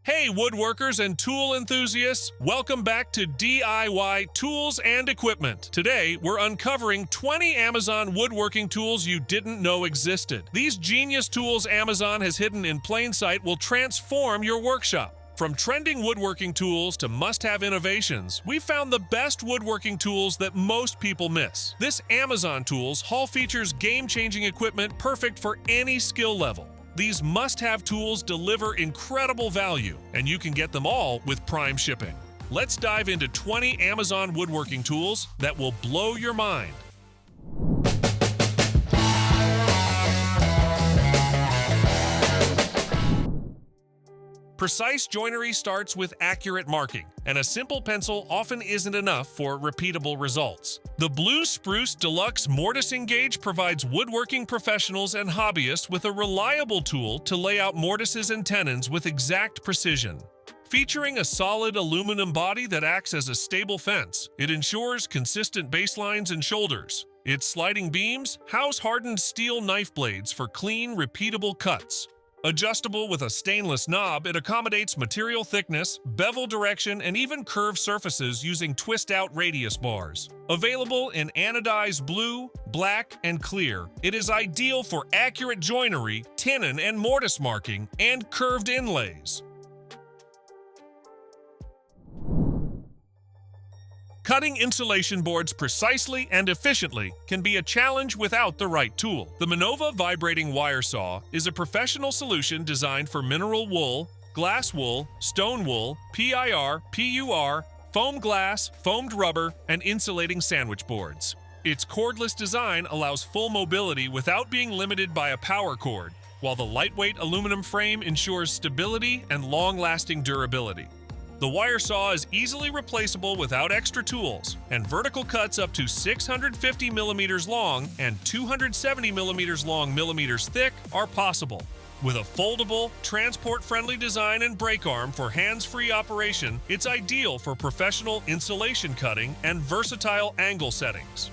Hey woodworkers and tool enthusiasts, welcome back to DIY Tools and Equipment. Today, we're uncovering 20 Amazon woodworking tools you didn't know existed. These genius tools Amazon has hidden in plain sight will transform your workshop. From trending woodworking tools to must-have innovations, we've found the best woodworking tools that most people miss. This Amazon Tools haul features game-changing equipment perfect for any skill level. These must-have tools deliver incredible value, and you can get them all with Prime shipping. Let's dive into 20 Amazon woodworking tools that will blow your mind. Precise joinery starts with accurate marking, and a simple pencil often isn't enough for repeatable results. The blue Spruce Deluxe Mortising gauge provides woodworking professionals and hobbyists with a reliable tool to lay out mortises and tenons with exact precision. Featuring a solid aluminum body that acts as a stable fence, it ensures consistent baselines and shoulders. Its sliding beams house hardened steel knife blades for clean, repeatable cuts. Adjustable with a stainless knob, it accommodates material thickness, bevel direction, and even curved surfaces using twist-out radius bars. Available in anodized blue, black, and clear, it is ideal for accurate joinery, tenon and mortise marking, and curved inlays. Cutting insulation boards precisely and efficiently can be a challenge without the right tool. The MINOVA Vibrating Wire Saw is a professional solution designed for mineral wool, glass wool, stone wool, PIR, PUR, foam glass, foamed rubber, and insulating sandwich boards. Its cordless design allows full mobility without being limited by a power cord, while the lightweight aluminum frame ensures stability and long-lasting durability. The wire saw is easily replaceable without extra tools, and vertical cuts up to 650 millimeters long and 270 millimeters long millimeters thick are possible. With a foldable, transport-friendly design and brake arm for hands-free operation, it's ideal for professional insulation cutting and versatile angle settings.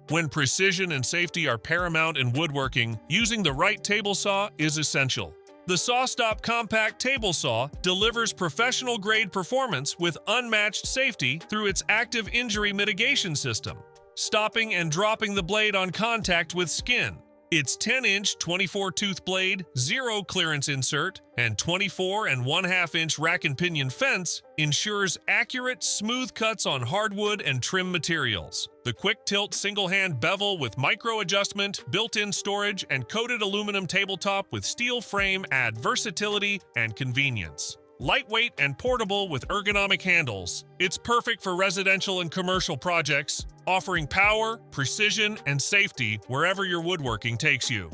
When precision and safety are paramount in woodworking, using the right table saw is essential. The SawStop Compact Table Saw delivers professional-grade performance with unmatched safety through its active injury mitigation system, stopping and dropping the blade on contact with skin. Its 10-inch 24-tooth blade, zero clearance insert, and 24.5-inch rack and pinion fence ensures accurate, smooth cuts on hardwood and trim materials. The quick-tilt single-hand bevel with micro-adjustment, built-in storage, and coated aluminum tabletop with steel frame add versatility and convenience. Lightweight and portable with ergonomic handles, it's perfect for residential and commercial projects, offering power, precision, and safety wherever your woodworking takes you.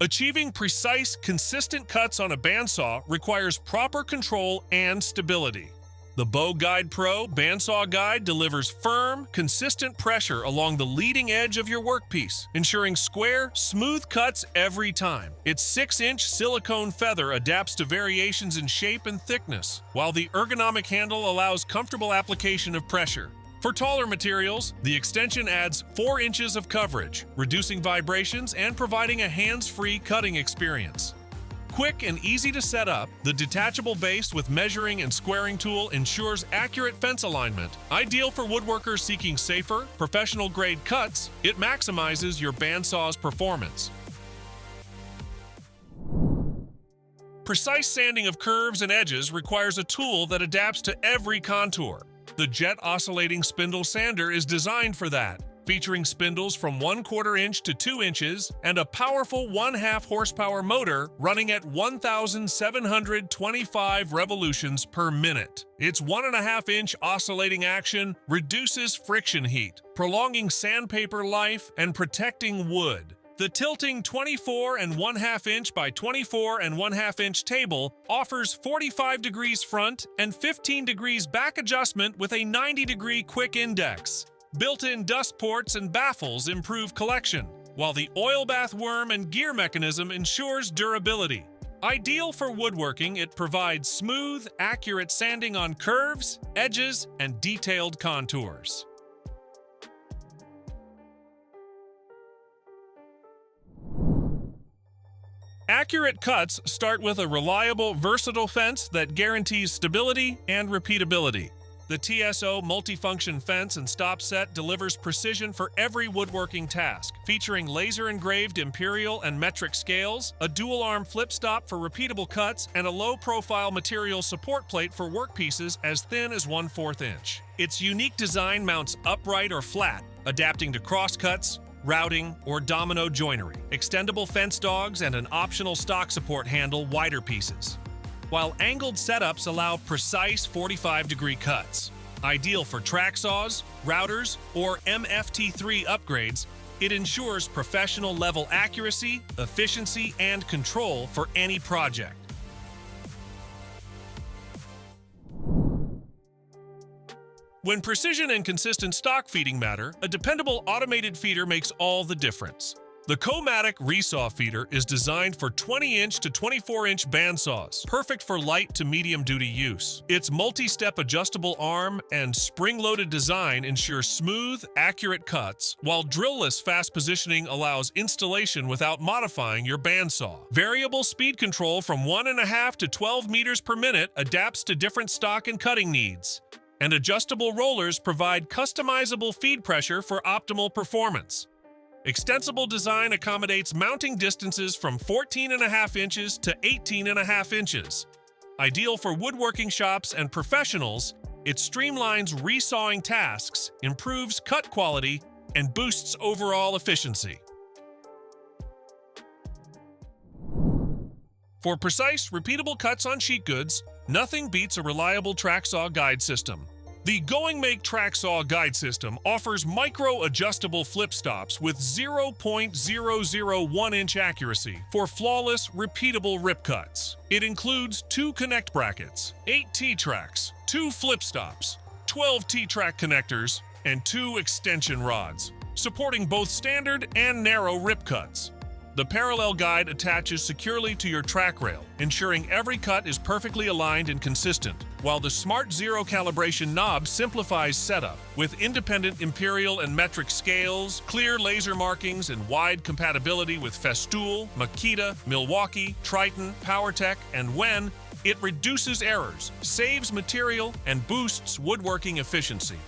Achieving precise, consistent cuts on a bandsaw requires proper control and stability. The GuidePRO Bandsaw Guide delivers firm, consistent pressure along the leading edge of your workpiece, ensuring square, smooth cuts every time. Its 6-inch silicone feather adapts to variations in shape and thickness, while the ergonomic handle allows comfortable application of pressure. For taller materials, the extension adds 4 inches of coverage, reducing vibrations and providing a hands-free cutting experience. Quick and easy to set up, the detachable base with measuring and squaring tool ensures accurate fence alignment. Ideal for woodworkers seeking safer, professional-grade cuts, it maximizes your bandsaw's performance. Precise sanding of curves and edges requires a tool that adapts to every contour. The Jet Oscillating Spindle Sander is designed for that, featuring spindles from 1/4 inch to 2 inches and a powerful 1/2 horsepower motor running at 1,725 revolutions per minute. Its 1.5-inch oscillating action reduces friction heat, prolonging sandpaper life and protecting wood. The tilting 24.5-inch by 24.5-inch table offers 45 degrees front and 15 degrees back adjustment with a 90-degree quick index. Built-in dust ports and baffles improve collection, while the oil bath worm and gear mechanism ensures durability. Ideal for woodworking, it provides smooth, accurate sanding on curves, edges, and detailed contours. Accurate cuts start with a reliable, versatile fence that guarantees stability and repeatability. The TSO MultiFunction Fence and Stop Set delivers precision for every woodworking task, featuring laser-engraved imperial and metric scales, a dual-arm flip stop for repeatable cuts, and a low-profile material support plate for workpieces as thin as 1/4 inch. Its unique design mounts upright or flat, adapting to crosscuts, routing, or domino joinery, extendable fence dogs, and an optional stock support handle wider pieces. While angled setups allow precise 45-degree cuts. Ideal for track saws, routers, or MFT3 upgrades, it ensures professional-level accuracy, efficiency, and control for any project. When precision and consistent stock feeding matter, a dependable automated feeder makes all the difference. The Co-Matic RESAW feeder is designed for 20-inch to 24-inch bandsaws, perfect for light to medium-duty use. Its multi-step adjustable arm and spring-loaded design ensure smooth, accurate cuts, while drill-less fast positioning allows installation without modifying your bandsaw. Variable speed control from 1.5 to 12 meters per minute adapts to different stock and cutting needs. And adjustable rollers provide customizable feed pressure for optimal performance. Extensible design accommodates mounting distances from 14.5 inches to 18.5 inches. Ideal for woodworking shops and professionals, it streamlines resawing tasks, improves cut quality, and boosts overall efficiency. For precise, repeatable cuts on sheet goods, nothing beats a reliable track saw guide system. The Goingmake track saw guide system offers micro-adjustable flip stops with 0.001-inch accuracy for flawless, repeatable rip cuts. It includes 2 connect brackets, 8 T-tracks, 2 flip stops, 12 T-track connectors, and 2 extension rods, supporting both standard and narrow rip cuts. The parallel guide attaches securely to your track rail, ensuring every cut is perfectly aligned and consistent, while the Smart Zero calibration knob simplifies setup. With independent imperial and metric scales, clear laser markings, and wide compatibility with Festool, Makita, Milwaukee, Triton, POWERTEC, and Wen, it reduces errors, saves material, and boosts woodworking efficiency.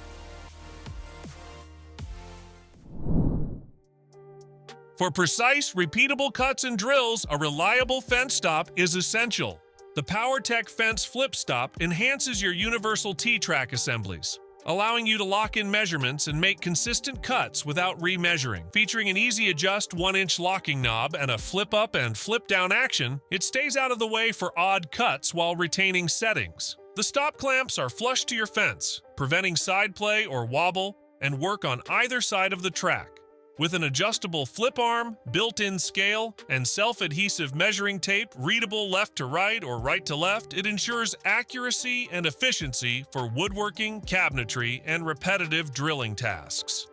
For precise, repeatable cuts and drills, a reliable fence stop is essential. The POWERTEC Fence Flip Stop enhances your universal T-track assemblies, allowing you to lock in measurements and make consistent cuts without remeasuring. Featuring an easy-adjust 1-inch locking knob and a flip-up and flip-down action, it stays out of the way for odd cuts while retaining settings. The stop clamps are flush to your fence, preventing side play or wobble, and work on either side of the track. With an adjustable flip arm, built-in scale, and self-adhesive measuring tape readable left to right or right to left, it ensures accuracy and efficiency for woodworking, cabinetry, and repetitive drilling tasks.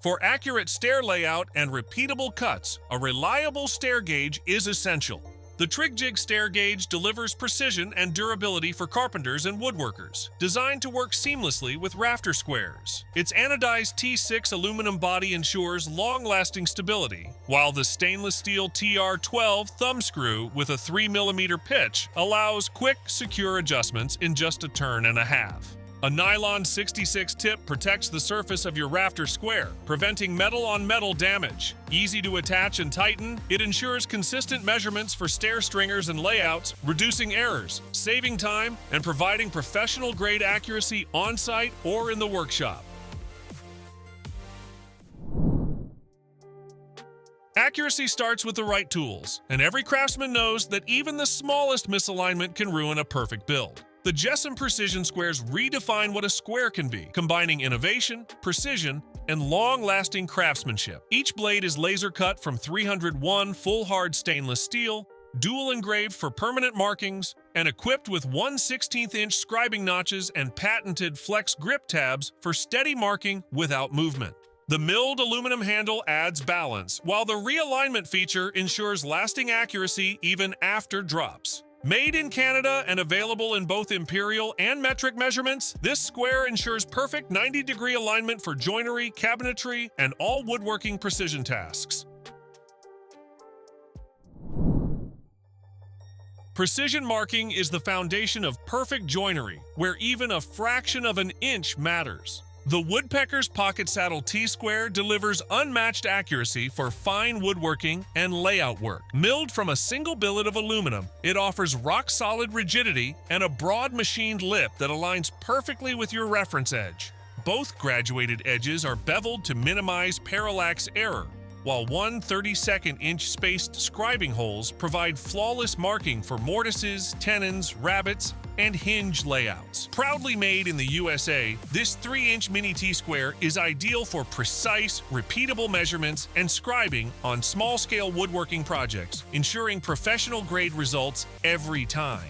For accurate stair layout and repeatable cuts, a reliable stair gauge is essential. The TrigJig stair gauge delivers precision and durability for carpenters and woodworkers, designed to work seamlessly with rafter squares. Its anodized T6 aluminum body ensures long-lasting stability, while the stainless steel TR12 thumb screw with a 3mm pitch allows quick, secure adjustments in just a turn and a half. A nylon 66 tip protects the surface of your rafter square, preventing metal-on-metal damage. Easy to attach and tighten, it ensures consistent measurements for stair stringers and layouts, reducing errors, saving time, and providing professional-grade accuracy on-site or in the workshop. Accuracy starts with the right tools, and every craftsman knows that even the smallest misalignment can ruin a perfect build. The JessEm Precision Squares redefine what a square can be, combining innovation, precision, and long-lasting craftsmanship. Each blade is laser cut from 301 full-hard stainless steel, dual engraved for permanent markings, and equipped with 1/16-inch scribing notches and patented flex grip tabs for steady marking without movement. The milled aluminum handle adds balance, while the realignment feature ensures lasting accuracy even after drops. Made in Canada and available in both imperial and metric measurements, this square ensures perfect 90-degree alignment for joinery, cabinetry, and all woodworking precision tasks. Precision marking is the foundation of perfect joinery, where even a fraction of an inch matters. The Woodpeckers Pocket Saddle T-Square delivers unmatched accuracy for fine woodworking and layout work. Milled from a single billet of aluminum, it offers rock-solid rigidity and a broad machined lip that aligns perfectly with your reference edge. Both graduated edges are beveled to minimize parallax error, while one 32nd-inch spaced scribing holes provide flawless marking for mortises, tenons, rabbets, and hinge layouts. Proudly made in the USA, this 3-inch mini T-Square is ideal for precise, repeatable measurements and scribing on small-scale woodworking projects, ensuring professional-grade results every time.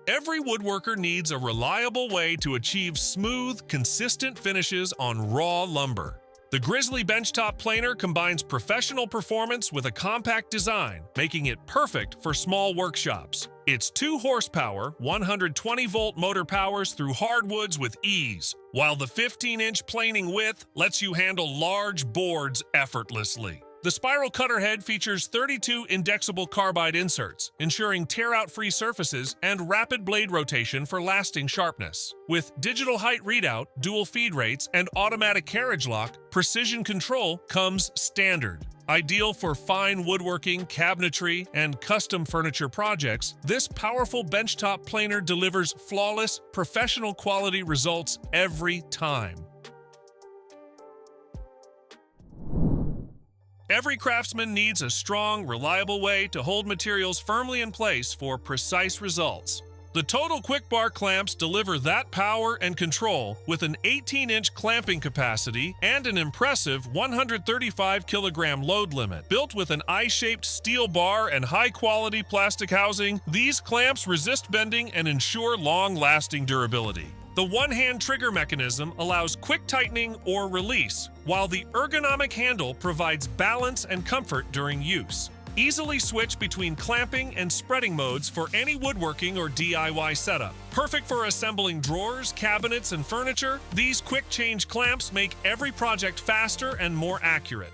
Every woodworker needs a reliable way to achieve smooth, consistent finishes on raw lumber. The Grizzly Benchtop planer combines professional performance with a compact design, making it perfect for small workshops. Its 2 horsepower, 120-volt motor powers through hardwoods with ease, while the 15-inch planing width lets you handle large boards effortlessly. The spiral cutter head features 32 indexable carbide inserts, ensuring tear-out-free surfaces and rapid blade rotation for lasting sharpness. With digital height readout, dual feed rates, and automatic carriage lock, precision control comes standard. Ideal for fine woodworking, cabinetry, and custom furniture projects, this powerful benchtop planer delivers flawless, professional-quality results every time. Every craftsman needs a strong, reliable way to hold materials firmly in place for precise results. The Total Quick Bar clamps deliver that power and control with an 18-inch clamping capacity and an impressive 135-kilogram load limit. Built with an I-shaped steel bar and high-quality plastic housing, these clamps resist bending and ensure long-lasting durability. The one-hand trigger mechanism allows quick tightening or release, while the ergonomic handle provides balance and comfort during use. Easily switch between clamping and spreading modes for any woodworking or DIY setup. Perfect for assembling drawers, cabinets, and furniture, these quick-change clamps make every project faster and more accurate.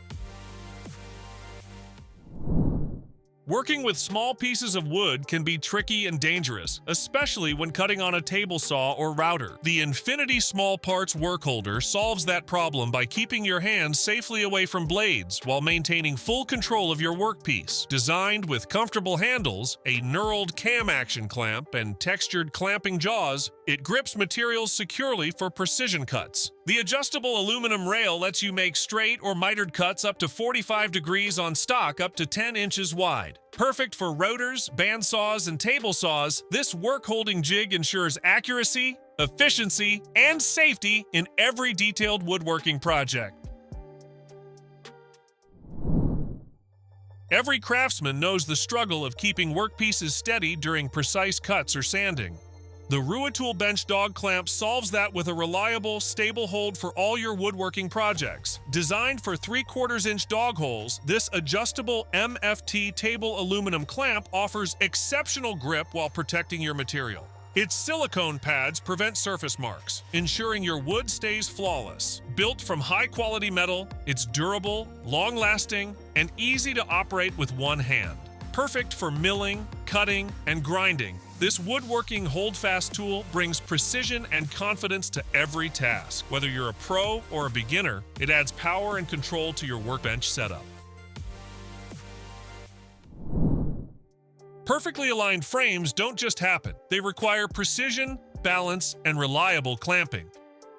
Working with small pieces of wood can be tricky and dangerous, especially when cutting on a table saw or router. The Infinity Small Parts Workholder solves that problem by keeping your hands safely away from blades while maintaining full control of your workpiece. Designed with comfortable handles, a knurled cam action clamp, and textured clamping jaws, it grips materials securely for precision cuts. The adjustable aluminum rail lets you make straight or mitered cuts up to 45 degrees on stock up to 10 inches wide. Perfect for rotors, bandsaws, and table saws, this work-holding jig ensures accuracy, efficiency, and safety in every detailed woodworking project. Every craftsman knows the struggle of keeping workpieces steady during precise cuts or sanding. The Ruitool Bench Dog Clamp solves that with a reliable, stable hold for all your woodworking projects. Designed for 3/4-inch dog holes, this adjustable MFT table aluminum clamp offers exceptional grip while protecting your material. Its silicone pads prevent surface marks, ensuring your wood stays flawless. Built from high-quality metal, it's durable, long-lasting, and easy to operate with one hand. Perfect for milling, cutting, and grinding, this woodworking hold-fast tool brings precision and confidence to every task. Whether you're a pro or a beginner, it adds power and control to your workbench setup. Perfectly aligned frames don't just happen. They require precision, balance, and reliable clamping.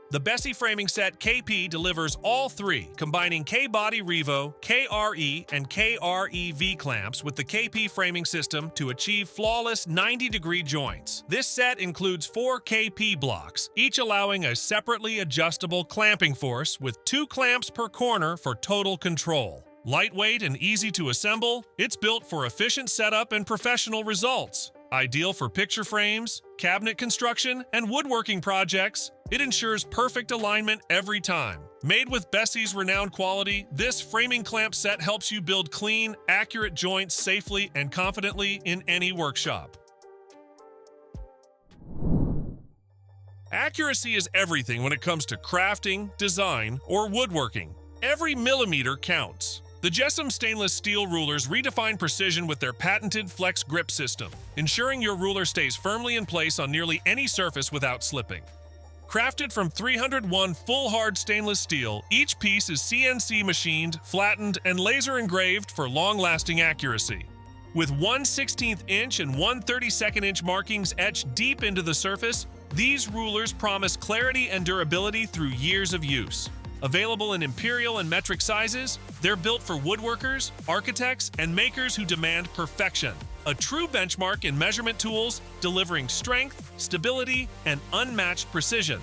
The Bessey Framing Set KP delivers all three, combining K-Body Revo, KRE, and KREV clamps with the KP framing system to achieve flawless 90-degree joints. This set includes 4 KP blocks, each allowing a separately adjustable clamping force with 2 clamps per corner for total control. Lightweight and easy to assemble, it's built for efficient setup and professional results. Ideal for picture frames, cabinet construction, and woodworking projects, it ensures perfect alignment every time. Made with Bessey's renowned quality, this framing clamp set helps you build clean, accurate joints safely and confidently in any workshop. Accuracy is everything when it comes to crafting, design, or woodworking. Every millimeter counts. The JessEm stainless steel rulers redefine precision with their patented flex grip system, ensuring your ruler stays firmly in place on nearly any surface without slipping. Crafted from 301 full hard stainless steel, each piece is CNC machined, flattened, and laser engraved for long-lasting accuracy. With 1/16 inch and 1/32 inch markings etched deep into the surface, these rulers promise clarity and durability through years of use. Available in imperial and metric sizes, they're built for woodworkers, architects, and makers who demand perfection. A true benchmark in measurement tools, delivering strength, stability, and unmatched precision.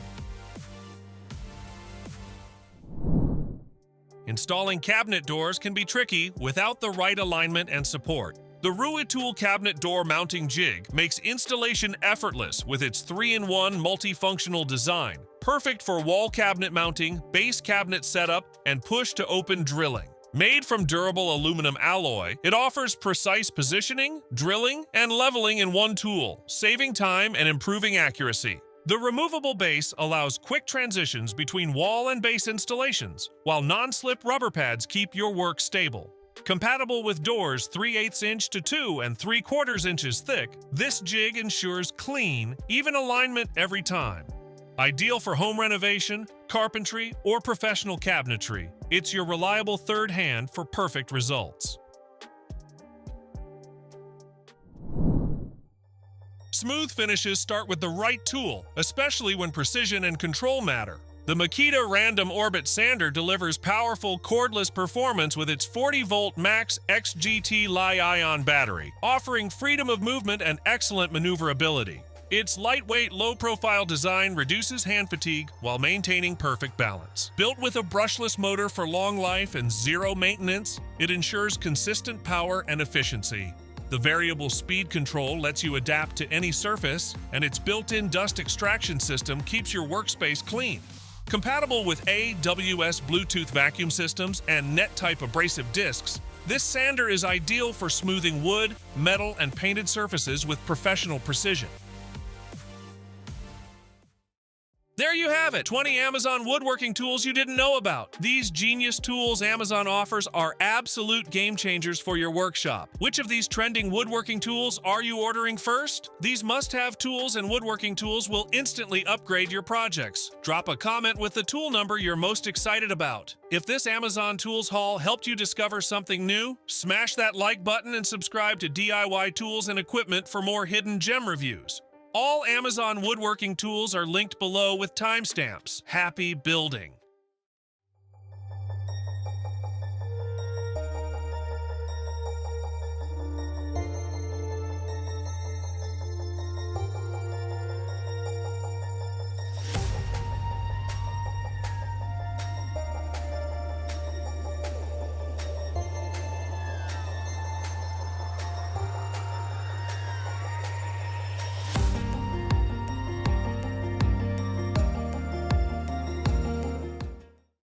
Installing cabinet doors can be tricky without the right alignment and support. The Ruitool cabinet door mounting jig makes installation effortless with its 3-in-1 multifunctional design, perfect for wall cabinet mounting, base cabinet setup, and push-to-open drilling. Made from durable aluminum alloy, it offers precise positioning, drilling, and leveling in one tool, saving time and improving accuracy. The removable base allows quick transitions between wall and base installations, while non-slip rubber pads keep your work stable. Compatible with doors 3/8 inch to 2 3/4 inches thick, this jig ensures clean, even alignment every time. Ideal for home renovation, carpentry, or professional cabinetry, it's your reliable third hand for perfect results. Smooth finishes start with the right tool, especially when precision and control matter. The Makita Random Orbit Sander delivers powerful cordless performance with its 40-volt max XGT Li-ion battery, offering freedom of movement and excellent maneuverability. Its lightweight, low-profile design reduces hand fatigue while maintaining perfect balance. Built with a brushless motor for long life and zero maintenance, it ensures consistent power and efficiency. The variable speed control lets you adapt to any surface, and its built-in dust extraction system keeps your workspace clean. Compatible with AWS Bluetooth vacuum systems and net-type abrasive discs, this sander is ideal for smoothing wood, metal, and painted surfaces with professional precision. There you have it, 20 Amazon woodworking tools you didn't know about. These genius tools Amazon offers are absolute game changers for your workshop. Which of these trending woodworking tools are you ordering first? These must-have tools and woodworking tools will instantly upgrade your projects. Drop a comment with the tool number you're most excited about. If this Amazon Tools haul helped you discover something new, smash that like button and subscribe to DIY Tools and Equipment for more hidden gem reviews. All Amazon woodworking tools are linked below with timestamps. Happy building!